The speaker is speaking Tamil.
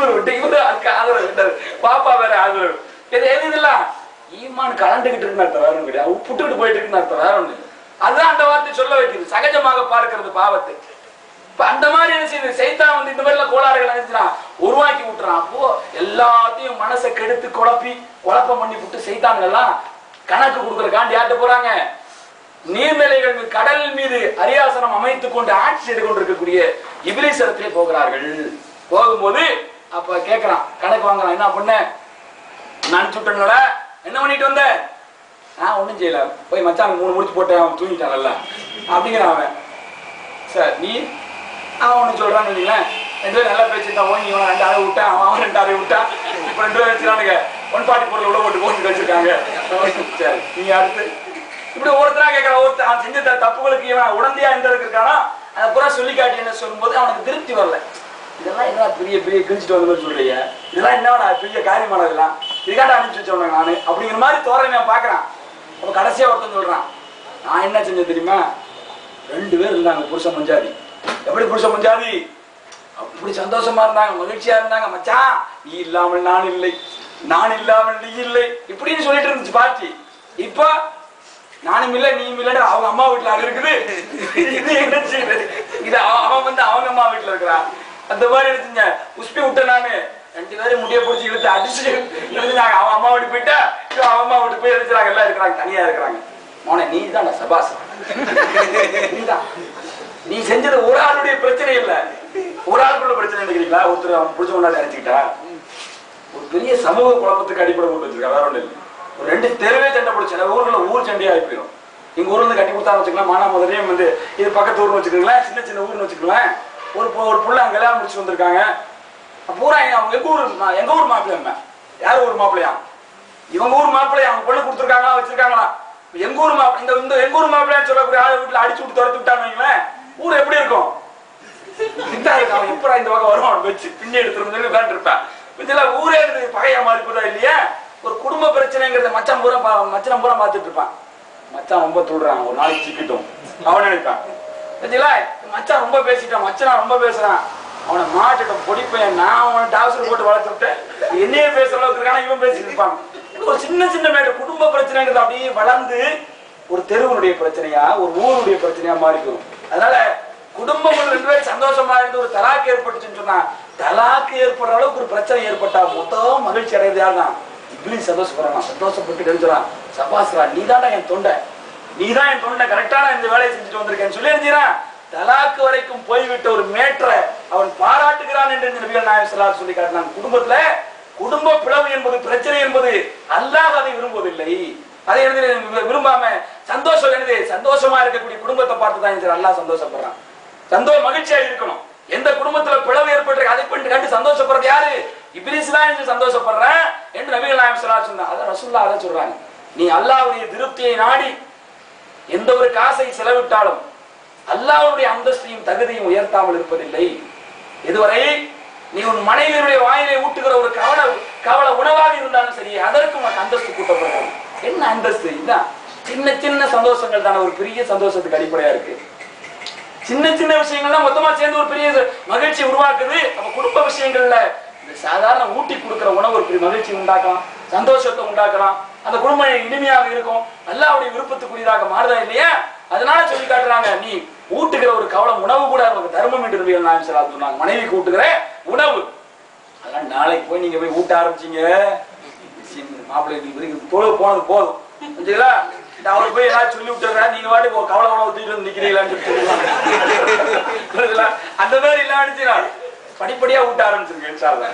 இவரு விட்டு இவரு அதுக்கு ஆதரவு விட்டாரு, பாப்பா வேற ஆதரவு. எது இதெல்லாம் ஈமான் கலந்துகிட்டு இருக்குன்னு அர்த்தம், வேற ஒண்ணு கிடையாது. புட்டுக்கிட்டு போயிட்டு இருக்குன்னு அர்த்தம், வேற ஒண்ணு. அதுதான் அந்த வார்த்தை சொல்ல வைக்கிறது, சகஜமாக பார்க்கிறது பாவத்தை. இப்ப அந்த மாதிரி என்ன செய்யுது, சைத்தான் வந்து இந்த மாதிரி கோளாறுகள் நினைச்சுறான், உருவாக்கி விட்டுறான். அப்போ எல்லாத்தையும் மனசை கெடுத்து குழப்பம் பண்ணி விட்டு சைத்தான்கள் எல்லாம் கணக்கு கொடுக்கறக்காண்டி யார்ட்ட போறாங்க, நீர்நிலைகள் மீது, கடல் மீது அரியாசனம் அமைத்துக் கொண்டு ஆட்சி செய்து கொண்டிருக்கக்கூடிய இப்லீஸ் இடத்திலே போகிறார்கள். போகும்போது அப்ப கேட்கிறான், கணக்கு வாங்குறான், என்ன பண்ண, நான் சுட்டனல என்ன பண்ணிட்டு வந்த, நான் ஒண்ணும் செய்யல, போய் மச்சான் 3 முடிச்சு போட்டேன், அவன் தூங்கிட்டான்ல அப்படிங்கிறான் அவன். சார் நீ அவன் ஒண்ணு சொல்றான்னு வைங்களேன், 2 பேரும் நல்லா பேசிட்டான், ஓங்கி இவன் 2 அறை விட்டான், அவன் 2 அறை விட்டான், இப்ப 2 பேரும் வச்சுக்கானுங்க 140 பொருள் உள்ள போட்டு போட்டு வச்சிருக்காங்க. சரி நீங்க அடுத்து இப்படி ஒருத்தரா கேட்கறான், ஒருத்தர் அவன் செஞ்ச தப்புகளுக்கு இவன் உடந்தையா எந்த இருக்கானா அதை பூரா சொல்லி காட்டி என்ன சொல்லும்போது அவனுக்கு திருப்தி வரல. இதெல்லாம் என்ன பெரிய பெரிய கிழிச்சிட்டு வந்த மாதிரி சொல்றீங்க, இதெல்லாம் என்ன பெரிய காரியமானதெல்லாம், இதுக்காண்ட அனுப்பிச்சு வச்சவன நானு அப்படிங்கிற மாதிரி தோற நான் பாக்குறான். அப்ப கடைசியா ஒருத்தன் சொல்றான், நான் என்ன செஞ்சேன் தெரியுமா, 2 பேர் இருந்தாங்க புருஷன் மஞ்சாதி. எப்படி புருஷன் மஞ்சாதி, அப்படி சந்தோஷமா இருந்தாங்க, மகிழ்ச்சியா இருந்தாங்க. மச்சான் நீ இல்லாமல் நான் இல்லை, நான் இல்லாமல் நீ இல்லை இப்படின்னு சொல்லிட்டு இருந்துச்சு பாட்டி. இப்ப நானும் இல்லை நீயும் இல்லை, அவங்க அம்மா வீட்டுல அது இருக்குது, இது என்ன செய்யுது, இது அவன் வந்து அவங்க அம்மா வீட்டுல இருக்கிறான். அந்த மாதிரி எடுத்துங்க உஷ்பி விட்ட நானு 2 பேரும் முடிய பிடிச்சி இழுத்து அடிச்சு எழுதுனாங்க. அவன் அம்மா வீட்டு போயிட்டா அவன் அம்மா வீட்டு போய் எழுதுறாங்க, எல்லாம் இருக்கிறாங்க, தனியா இருக்கிறாங்க. மோனே நீ தான் சபாஸ், நீதான் நீ செஞ்சது ஒரு ஆளுடைய பிரச்சனை இல்ல, ஒரு ஆளுக்குள்ள பிரச்சனை நினைக்கிறீங்களா, ஒருத்தர் அவன் பிடிச்ச முன்னாடி அடிச்சுக்கிட்டா ஒரு பெரிய சமூக குழப்பத்துக்கு அடிப்படை கொண்டு வச்சிருக்கா, வேற ஒண்ணு இல்லை. ஒரு 2 தெருவே சண்டை பிடிச்ச ஊர்ல ஊர் சண்டையா போயிடும். எங்க ஊர்ல இருந்து கட்டி கொடுத்தா வச்சுக்கலாம், மானா முதலே வந்து இது பக்கத்து ஊர்னு வச்சுக்கலாம், சின்ன சின்ன ஊர்னு வச்சுக்கலாம். ஒரு புள்ள அங்க கல்யாணம் முடிச்சு வந்திருக்காங்க, பூரா அவங்க எங்க ஊர் மாப்பிள்ளையா, யார் ஊர் மாப்பிள்ளையா, இவங்க ஊர் மாப்பிள்ளையா, அவங்க பொண்ணு கொடுத்துருக்காங்களா வச்சிருக்காங்களா, எங்க ஊர் மாப்பிள்ளை இந்த எங்க ஊர் மாப்பிள்ளையான்னு சொல்லக்கூடிய ஆள் வீட்டுல அடிச்சு விட்டு துரத்து விட்டான்னு வைங்களேன், ஊர் எப்படி இருக்கும், அவன் எப்படா இந்த பக்கம் வரும் அவன் வச்சு பின்னி எடுத்துருன்னு தான் இருப்பான். இதெல்லாம் ஊரே இருந்து பகையா மாறி போதா இல்லையா. ஒரு குடும்ப பிரச்சனைங்கிறத மச்சான் பூரா பார்த்துட்டு இருப்பான். மச்சான் ரொம்ப சொல்றான், ஒரு நாளைக்கு சிக்கிட்டோம் அவன் நினைப்பான். மச்சான் ரொம்ப பேசிட்டான், மச்சான் ரொம்ப பேசுறான், அவனை மாட்டிட்டோம் பொடிப்பையன், நான் அவனை டாக்டர் போட்டு வளர்த்து விட்டேன், என்னையே பேசுற அளவுக்கு இருக்கான இவன் பேசிட்டு இருப்பான். ஒரு சின்ன சின்ன மேட்டர் குடும்ப பிரச்சனைங்கிறது அப்படியே வளர்ந்து ஒரு தெருவனுடைய பிரச்சனையா ஒரு ஊருடைய பிரச்சனையா மாறிக்கும். அதனால குடும்பம் 2 பேரும் சந்தோஷமா இருந்து ஒரு தலாக்கு ஏற்பட்டுச்சுன்னு சொன்னா, தலாக்கு ஏற்படுற அளவுக்கு ஒரு பிரச்சனை ஏற்பட்டா மொத்தம் மகிழ்ச்சி அடைகிறது யார் தான், இப்படியும் சந்தோஷப்படுறான், சந்தோஷப்பட்டு எழுதுறான், சபாஸ்ரா நீதான்டா என் தொண்டை, நீதான் என் தொண்டை, கரெக்டான இந்த வேலையை செஞ்சுட்டு வந்திருக்கேன்னு சொல்லி எழுதிறான். தலாக்கு வரைக்கும் போய்விட்ட ஒரு மேற்றை அவன் பாராட்டுகிறான் என்று நபிகள் நாயகம் ஸல்லல்லாஹு அலைஹி வஸல்லம் சொல்லி காட்டினான். குடும்பத்துல குடும்ப பிளவு என்பது பிரச்சனை என்பது அல்லாஹ் அதை விரும்புவதில்லை. அதை விரும்பாம சந்தோஷம் எழுது, சந்தோஷமா இருக்கக்கூடிய குடும்பத்தை பார்த்து தான் அல்லாஹ் சந்தோஷப்படுறான். மகிழ்ச்சியா இருக்கணும். எந்த குடும்பத்துல பிளவு ஏற்பட்டு அதை கண்டு சந்தோஷப்படுறது யாரு, இப்லீஸ் தான் என்று சந்தோஷப்படுறேன் என்று நபிகள் நாயகம் ஸல்லல்லாஹு அலைஹி வஸல்லம் அத ரசூலுல்லாஹ் அத சொல்றாங்க. நீ அல்லாஹ்வுடைய திருப்தியை நாடி எந்த ஒரு காசை செலவிட்டாலும் அல்லாஹ்வுடைய அந்தஸ்தையும் தகுதியும் உயர்த்தாமல் இருப்பதில்லை. இதுவரை நீ உன் மனைவியுடைய வாயிலை ஊட்டுகிற ஒரு கவல உணவாக இருந்தாலும் சரி, அதற்கு உனக்கு அந்தஸ்து கூட்டப்படுறது. என்ன அந்தஸ்து, இதுதான் சின்ன சின்ன சந்தோஷங்கள் தானே ஒரு பெரிய சந்தோஷத்துக்கு அடிப்படையா இருக்கு. சின்ன சின்ன விஷயங்கள்லாம் மொத்தமா சேர்ந்து ஒரு பெரிய மகிழ்ச்சி உருவாக்குது. அப்ப குடும்ப விஷயங்கள்ல இந்த சாதாரண ஊட்டி கொடுக்கிற உணவு ஒரு பெரிய மகிழ்ச்சி உண்டாக்கலாம், சந்தோஷத்தை உண்டாக்கலாம், அந்த குடும்பம் இனிமையாக இருக்கும், அல்லாஹ்வுடைய விருப்பத்துக்குரியதாக மாறுதா இல்லையா. அதனால சொல்லி காட்டுறாங்க, நீ ஊட்டுகிற ஒரு கவலம் உணவு கூட நமக்கு தர்மம் என்று நபிகள் நாயகம் ஸல்லல்லாஹு அலைஹி வஸல்லம் சொன்னாங்க. மனைவிக்கு ஊட்டுகிற உணவு அதெல்லாம் நாளைக்கு போய் நீங்க போய் ஊட்ட ஆரம்பிச்சீங்க, மாப்பிள்ளை போனது போதும் சரிங்களா, அவரை போய் ஏதாவது சொல்லி விட்டுறா, நீங்க வாட்டி கவலை உணவு தூக்கிட்டு வந்து நிக்கிறீங்களான்னு சொல்லுவாங்க. அந்த மாதிரி இல்லாம படிப்படியா ஊட்ட ஆரம்பிச்சிருங்க இன்ஷா அல்லாஹ்.